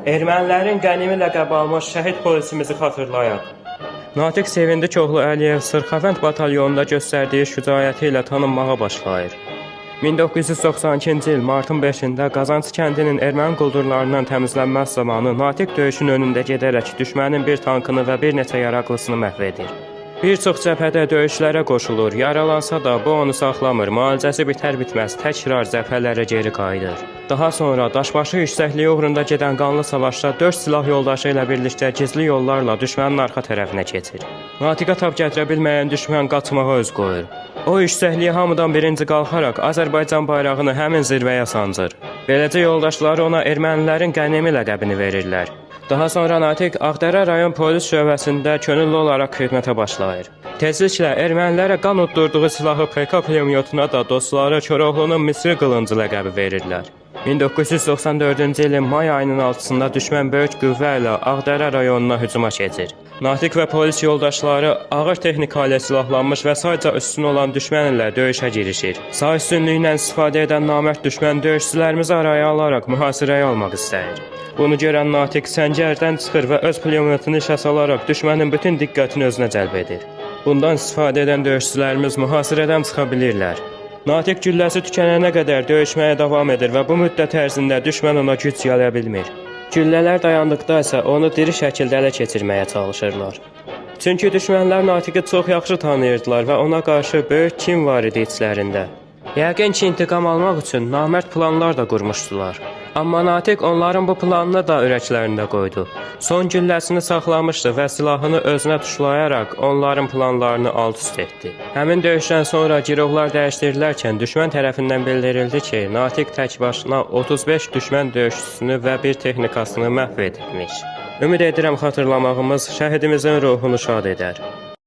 Ermənilərin qənimi ləqəbi almış şəhid polisimizi xatırlayaq. Natiq Sevindikoğlu Əliyev Sırxavənd batalyonunda göstərdiyi şücaəti ilə tanınmağa başlayır. 1992-ci il martın 5-də Qazancı kəndinin erməni quldurlarından təmizlənməsi zamanı Natiq döyüşün önündə gedərək düşmənin bir tankını və bir neçə yaraqlısını məhv edir. Bir çox cəbhədə döyüşlərə qoşulur, yaralansa da bu onu saxlamır, müalicəsi bitər-bitməz təkrar cəbhələrə geri qayıdır. Daha sonra daşbaşı yüksəkliyi uğrunda gedən qanlı savaşda 4 silah yoldaşı ilə birlikdə gizli yollarla düşmənin arxa tərəfinə keçir. Natiqə tab gətirə bilməyən düşmən qaçmağa üz qoyur. O yüksəkliyə hamıdan birinci qalxaraq Azərbaycan bayrağını həmin zirvəyə sancır. Beləcə yoldaşları ona ermənilərin qənimi ləqəbini verirlər. Daha sonra Natiq Ağdərə rayon polis şöbəsində könüllü olaraq xidmətə başlayır. Tezliklə ermənilərə qan uddurduğu silahı PK pulemyotuna da dostları Koroğlunun Misri qılıncı ləqəbi verirlər. 1994-cü ilin may ayının 6-sında düşmən böyük qüvvə ilə Ağdərə rayonuna hücuma keçir. Natiq və polis yoldaşları ağır texnika ilə silahlanmış və sayca üstün olan düşmən ilə döyüşə girişir. Sağ üstünlüyündən istifadə edən namərd düşmən döyüşçülərimizi araya alaraq mühasirəyə almaq istəyir. Bunu görən Natiq səngərdən çıxır və öz pulemyotunu işə salaraq düşmənin bütün diqqətini özünə cəlb edir. Bundan istifadə edən döyüşçülərimiz mühasirədən çıxa bilirlər. Natiq gülləsi tükənənə qədər döyüşməyə davam edir və bu müddət ərzində düşmən ona güc gələ bilmir. Güllələr dayandıqda isə onu diri şəkildə ələ keçirməyə çalışırlar. Çünki düşmənlər Natiqi çox yaxşı tanıyırdılar və ona qarşı böyük kin var idi içlərində. Yəqin ki, intiqam almaq üçün namərd planlar da qurmuşdular. Amma Natiq onların bu planını da ürəklərində qoydu. Son gülləsini saxlamışdı və silahını özünə tuşlayaraq onların planlarını alt-üst etdi. Həmin döyüşdən sonra girovlar dəyişdirilərkən düşmən tərəfindən bildirildi ki, Natiq tək başına 35 düşmən döyüşçüsünü və bir texnikasını məhv edilmiş. Ümid edirəm xatırlamağımız şəhidimizin ruhunu şad edər.